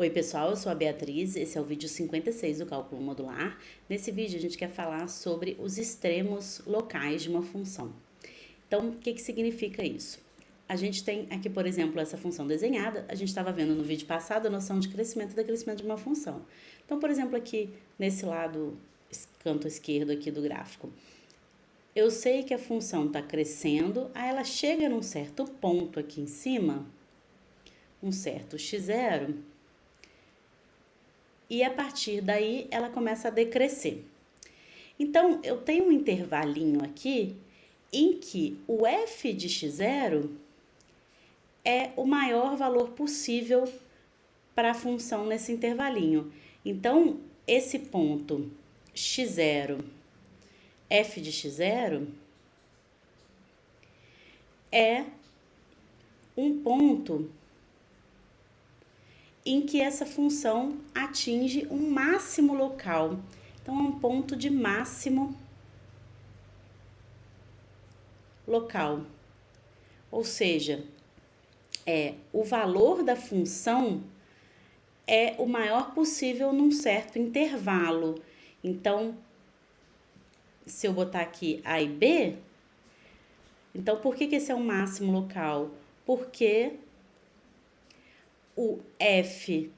Oi pessoal, eu sou a Beatriz, esse é o vídeo 56 do cálculo modular. Nesse vídeo a gente quer falar sobre os extremos locais de uma função. Então, o que significa isso? A gente tem aqui, por exemplo, essa função desenhada, a gente estava vendo no vídeo passado a noção de crescimento e decrescimento de uma função. Então, por exemplo, aqui nesse lado, canto esquerdo aqui do gráfico, eu sei que a função está crescendo, aí ela chega num certo ponto aqui em cima, um certo x0, e a partir daí ela começa a decrescer. Então, eu tenho um intervalinho aqui em que o f de x0 é o maior valor possível para a função nesse intervalinho. Então, esse ponto x0, f de x0, é um ponto em que essa função atinge um máximo local. Então, é um ponto de máximo local. Ou seja, o valor da função é o maior possível num certo intervalo. Então, se eu botar aqui A e B, então por que esse é um máximo local? Porque o f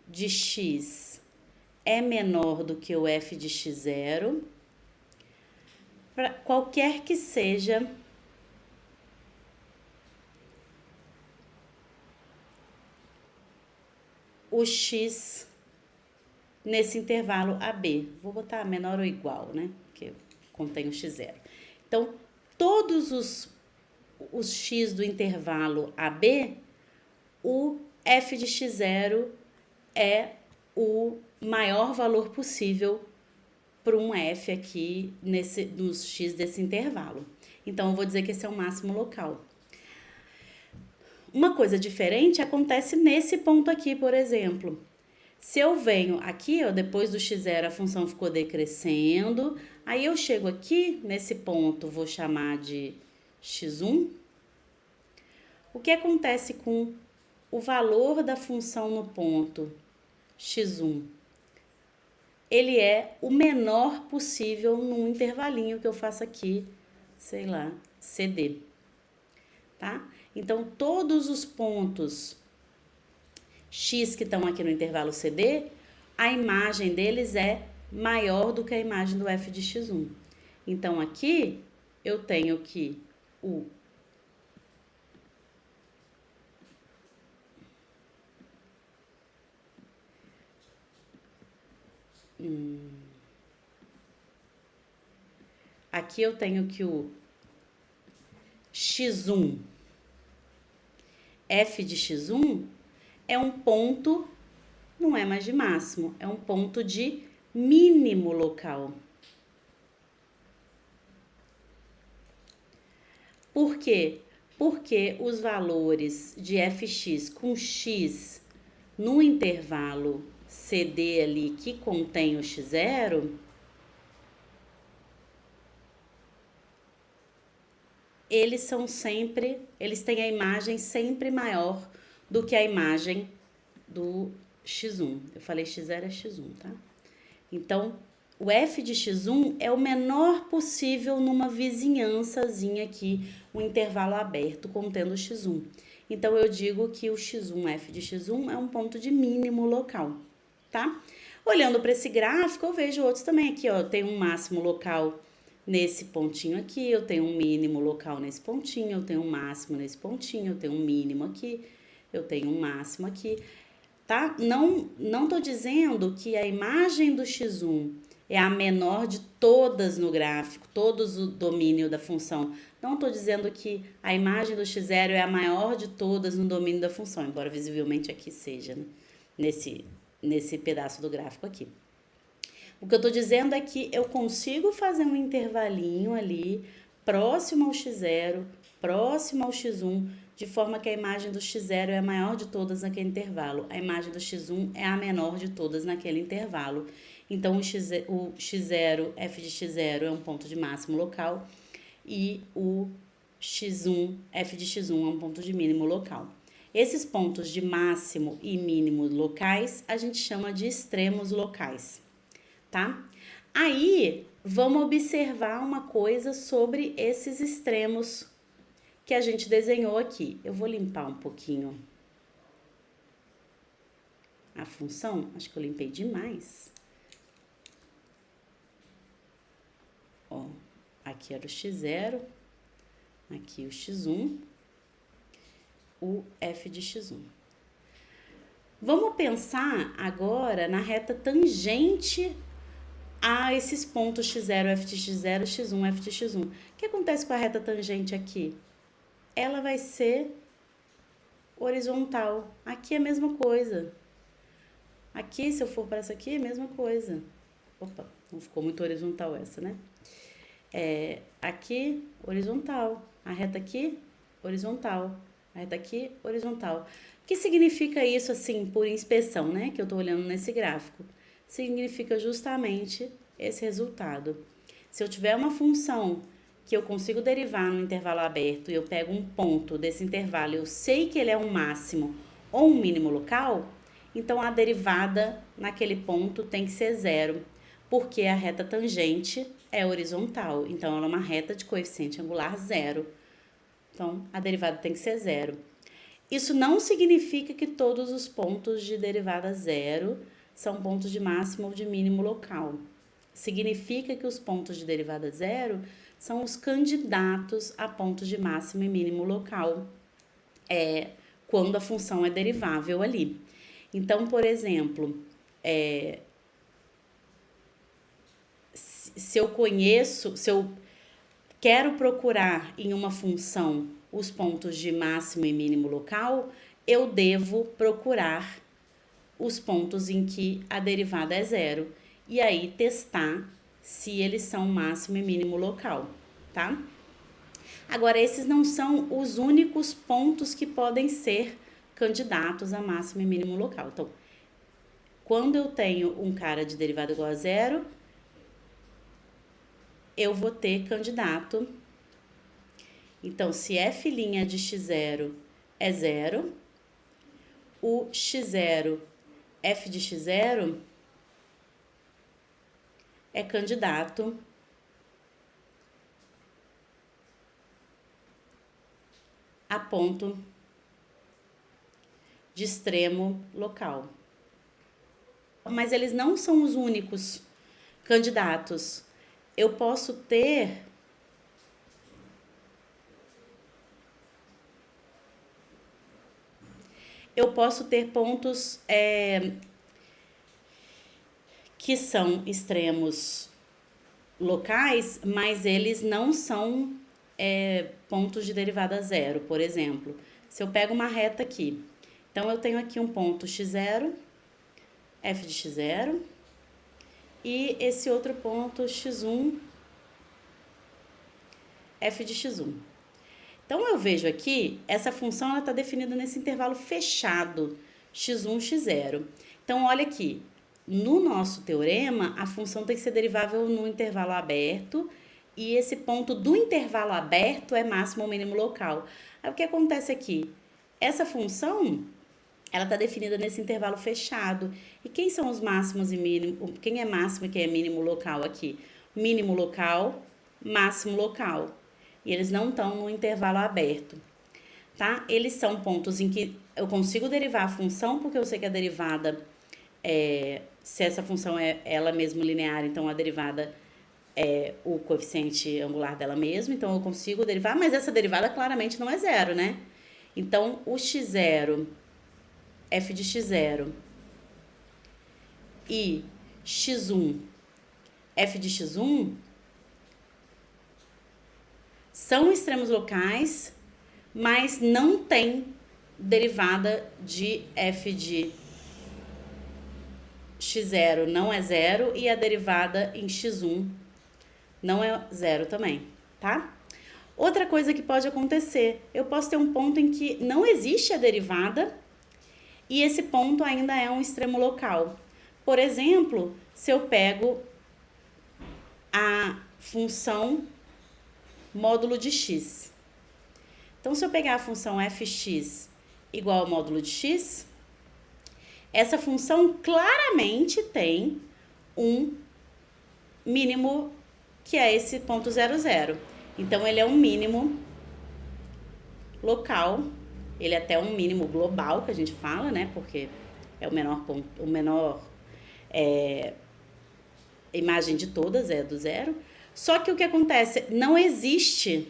de x é menor do que o f de x0, para qualquer que seja o x nesse intervalo AB. Vou botar menor ou igual, né? Porque contém o x0. Então, todos os x do intervalo AB, o f de x0 é o maior valor possível para um f aqui nos x desse intervalo. Então, eu vou dizer que esse é o máximo local. Uma coisa diferente acontece nesse ponto aqui, por exemplo. Se eu venho aqui, ó, depois do x0 a função ficou decrescendo, aí eu chego aqui nesse ponto, vou chamar de x1. O que acontece com o valor da função no ponto x1? Ele é o menor possível num intervalinho que eu faço aqui, sei lá, CD, tá? Então, todos os pontos x que estão aqui no intervalo CD, a imagem deles é maior do que a imagem do f de x1. Então, aqui eu tenho que aqui eu tenho que o x1, f de x1, é um ponto, não é mais de máximo, é um ponto de mínimo local. Por quê? Porque os valores de fx com x no intervalo CD ali que contém o x0, eles têm a imagem sempre maior do que a imagem do x1. Eu falei x0 é x1, tá? Então, o f de x1 é o menor possível numa vizinhançazinha aqui, um intervalo aberto contendo x1. Então, eu digo que o x1, f de x1, é um ponto de mínimo local, tá? Olhando para esse gráfico, eu vejo outros também aqui, ó, tem um máximo local nesse pontinho aqui, eu tenho um mínimo local nesse pontinho, eu tenho um máximo nesse pontinho, eu tenho um mínimo aqui, eu tenho um máximo aqui, tá? Não tô dizendo que a imagem do x1 é a menor de todas no gráfico, todos o domínio da função. Não tô dizendo que a imagem do x0 é a maior de todas no domínio da função, embora visivelmente aqui seja, né? Nesse pedaço do gráfico aqui. O que eu tô dizendo é que eu consigo fazer um intervalinho ali, próximo ao x0, próximo ao x1, de forma que a imagem do x0 é a maior de todas naquele intervalo. A imagem do x1 é a menor de todas naquele intervalo. Então, o x0, f de x0 é um ponto de máximo local e o x1, f de x1 é um ponto de mínimo local. Esses pontos de máximo e mínimo locais, a gente chama de extremos locais, tá? Aí, vamos observar uma coisa sobre esses extremos que a gente desenhou aqui. Eu vou limpar um pouquinho a função, acho que eu limpei demais. Ó, aqui era o x0, aqui o x1, o f de x1. Vamos pensar agora na reta tangente a esses pontos x0, f de x0, x1, f de x1. O que acontece com a reta tangente aqui? Ela vai ser horizontal. Aqui é a mesma coisa. Aqui, se eu for para essa aqui, é a mesma coisa. Opa, não ficou muito horizontal essa, né? Aqui, horizontal. A reta aqui, horizontal. A reta aqui, horizontal. O que significa isso, assim, por inspeção, né? Que eu tô olhando nesse gráfico. Significa justamente esse resultado. Se eu tiver uma função que eu consigo derivar no intervalo aberto e eu pego um ponto desse intervalo, eu sei que ele é um máximo ou um mínimo local, então a derivada naquele ponto tem que ser zero, porque a reta tangente é horizontal, então ela é uma reta de coeficiente angular zero. Então a derivada tem que ser zero. Isso não significa que todos os pontos de derivada zero são pontos de máximo ou de mínimo local. Significa que os pontos de derivada zero são os candidatos a pontos de máximo e mínimo local, quando a função é derivável ali. Então, por exemplo, se eu quero procurar em uma função os pontos de máximo e mínimo local, eu devo procurar os pontos em que a derivada é zero e aí testar se eles são máximo e mínimo local, tá? Agora, esses não são os únicos pontos que podem ser candidatos a máximo e mínimo local. Então, quando eu tenho um cara de derivada igual a zero, eu vou ter candidato. Então, se f' de x0 é zero, o x0, f de x0 é candidato a ponto de extremo local. Mas eles não são os únicos candidatos. Eu posso ter pontos que são extremos locais, mas eles não são pontos de derivada zero. Por exemplo, se eu pego uma reta aqui, então eu tenho aqui um ponto x0, f de x0, e esse outro ponto x1, f de x1. Então, eu vejo aqui, essa função ela está definida nesse intervalo fechado, x1, x0. Então, olha aqui, no nosso teorema, a função tem que ser derivável no intervalo aberto, e esse ponto do intervalo aberto é máximo ou mínimo local. Aí, o que acontece aqui? Essa função, ela está definida nesse intervalo fechado. E quem são os máximos e mínimos? Quem é máximo e quem é mínimo local aqui? Mínimo local, máximo local. E eles não estão no intervalo aberto, tá? Eles são pontos em que eu consigo derivar a função, porque eu sei que a derivada, se essa função é ela mesma linear, então a derivada é o coeficiente angular dela mesma, então eu consigo derivar, mas essa derivada claramente não é zero, né? Então, o x0, f de x0 e x1, f de x1 são extremos locais, mas não tem derivada de f de x0 não é zero e a derivada em x1 não é zero também, tá? Outra coisa que pode acontecer, eu posso ter um ponto em que não existe a derivada e esse ponto ainda é um extremo local. Por exemplo, se eu pego a função módulo de x. Então, se eu pegar a função fx igual ao módulo de x, essa função claramente tem um mínimo que é esse ponto 0, 0. Então, ele é um mínimo local, ele é até um mínimo global, que a gente fala, né? Porque é o menor ponto, imagem de todas é do zero. Só que o que acontece? Não existe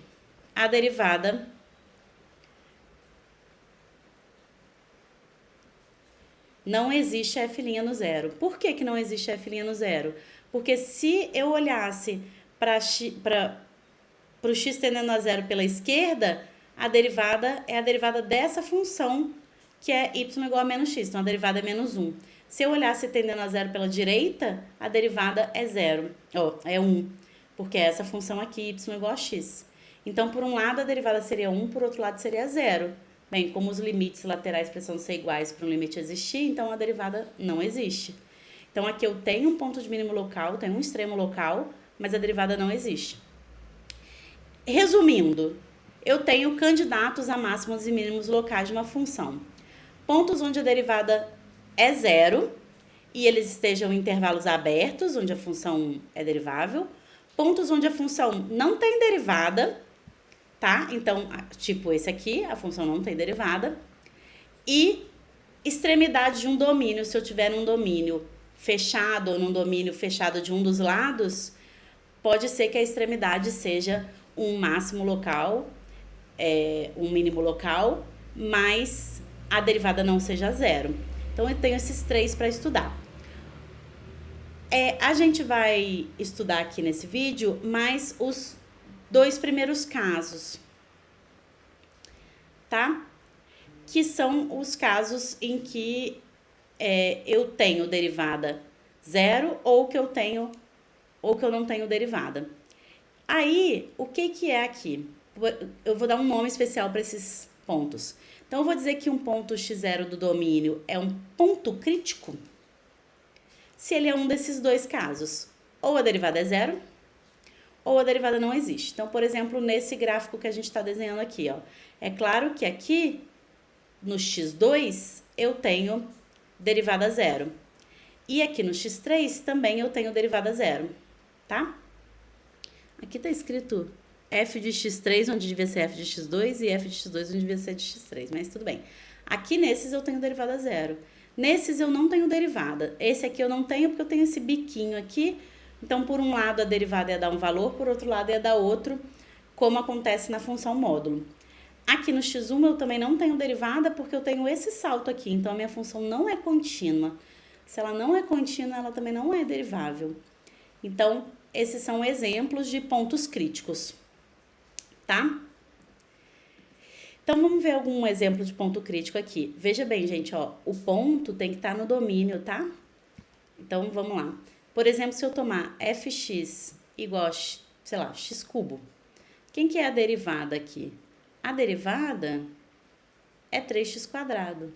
a derivada não existe f' no zero. Por que que não existe f' no zero? Porque se eu olhasse para o x tendendo a zero pela esquerda, a derivada é a derivada dessa função, que é y igual a menos x. Então, a derivada é menos 1. Se eu olhasse tendendo a zero pela direita, a derivada é 0. É 1. Porque é essa função aqui, y igual a x. Então, por um lado, a derivada seria 1, por outro lado, seria 0. Bem, como os limites laterais precisam ser iguais para um limite existir, então a derivada não existe. Então, aqui eu tenho um ponto de mínimo local, tenho um extremo local, mas a derivada não existe. Resumindo, eu tenho candidatos a máximos e mínimos locais de uma função. Pontos onde a derivada é 0 e eles estejam em intervalos abertos, onde a função é derivável. Pontos onde a função não tem derivada, tá? Então, tipo esse aqui, a função não tem derivada. E extremidade de um domínio, se eu tiver num domínio fechado ou num domínio fechado de um dos lados, pode ser que a extremidade seja um máximo local, um mínimo local, mas a derivada não seja 0. Então, eu tenho esses 3 para estudar. A gente vai estudar aqui nesse vídeo mais os 2 primeiros casos, tá? Que são os casos em que eu tenho derivada 0 ou que eu não tenho derivada. Aí, o que é aqui? Eu vou dar um nome especial para esses pontos. Então, eu vou dizer que um ponto x0 do domínio é um ponto crítico se ele é um desses 2 casos. Ou a derivada é 0, ou a derivada não existe. Então, por exemplo, nesse gráfico que a gente está desenhando aqui, ó, é claro que aqui, no x2, eu tenho derivada 0. E aqui no x3 também eu tenho derivada 0, tá? Aqui tá escrito f de x3, onde devia ser f de x2, e f de x2, onde devia ser de x3, mas tudo bem. Aqui nesses eu tenho derivada 0. Nesses eu não tenho derivada. Esse aqui eu não tenho porque eu tenho esse biquinho aqui. Então, por um lado a derivada ia dar um valor, por outro lado ia dar outro, como acontece na função módulo. Aqui no x1 eu também não tenho derivada porque eu tenho esse salto aqui. Então, a minha função não é contínua. Se ela não é contínua, ela também não é derivável. Então, esses são exemplos de pontos críticos, tá? Então, vamos ver algum exemplo de ponto crítico aqui. Veja bem, gente, ó, o ponto tem que estar no domínio, tá? Então, vamos lá. Por exemplo, se eu tomar fx igual a, sei lá, x cubo. Quem que é a derivada aqui? A derivada é 3x quadrado,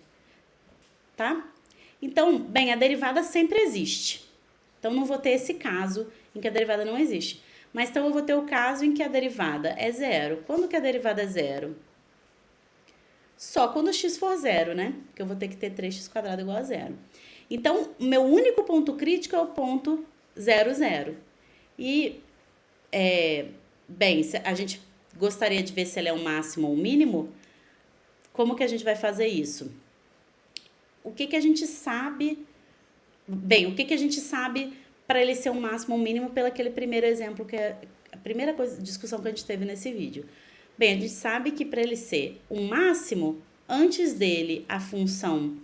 tá? Então, bem, a derivada sempre existe. Então, não vou ter esse caso em que a derivada não existe. Mas, então, eu vou ter o caso em que a derivada é 0. Quando que a derivada é 0? Só quando x for 0, né? Porque eu vou ter que ter 3x quadrado igual a 0. Então, o meu único ponto crítico é o ponto 0, 0. E, bem, a gente gostaria de ver se ele é um máximo ou um mínimo. Como que a gente vai fazer isso? O que a gente sabe... Bem, o que a gente sabe para ele ser um máximo ou um mínimo pelo aquele primeiro exemplo, que é a primeira discussão que a gente teve nesse vídeo? Bem, a gente sabe que para ele ser um máximo, antes dele a função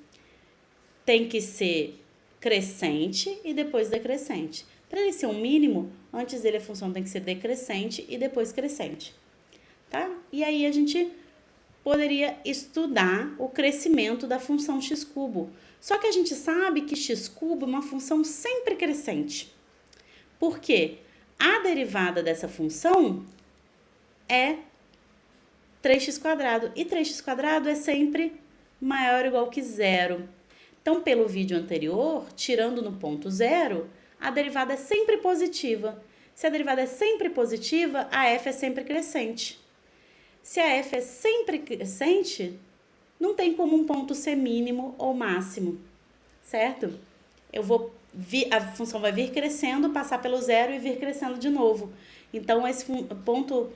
tem que ser crescente e depois decrescente. Para ele ser um mínimo, antes dele a função tem que ser decrescente e depois crescente, tá? E aí a gente poderia estudar o crescimento da função x cubo. Só que a gente sabe que x cubo é uma função sempre crescente. Por quê? A derivada dessa função é 3x quadrado. E 3x quadrado é sempre maior ou igual que 0. Então, pelo vídeo anterior, tirando no ponto 0, a derivada é sempre positiva. Se a derivada é sempre positiva, a f é sempre crescente. Se a f é sempre crescente, não tem como um ponto ser mínimo ou máximo, certo? A função vai vir crescendo, passar pelo zero e vir crescendo de novo. Então, esse ponto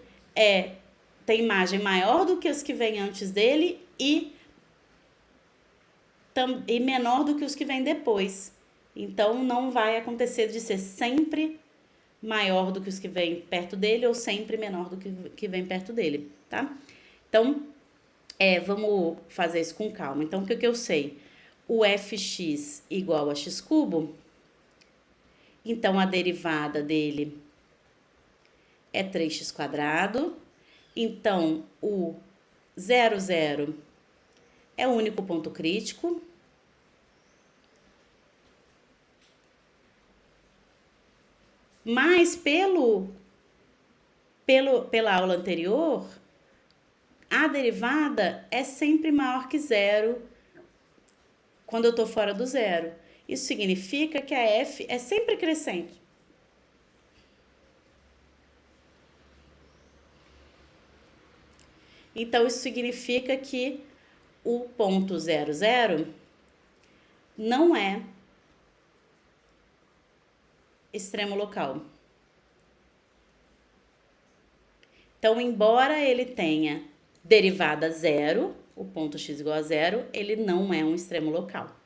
tem imagem maior do que os que vêm antes dele e menor do que os que vêm depois. Então, não vai acontecer de ser sempre maior do que os que vêm perto dele ou sempre menor do que vem perto dele, tá? Então, vamos fazer isso com calma. Então, o que eu sei? O fx igual a x cubo, então a derivada dele é 3x quadrado. Então, o 0, 0 é o único ponto crítico. Mas pela aula anterior, a derivada é sempre maior que zero quando eu estou fora do zero. Isso significa que a f é sempre crescente. Então, isso significa que o ponto 0, 0 não é extremo local. Então, embora ele tenha derivada zero, o ponto x igual a zero, ele não é um extremo local.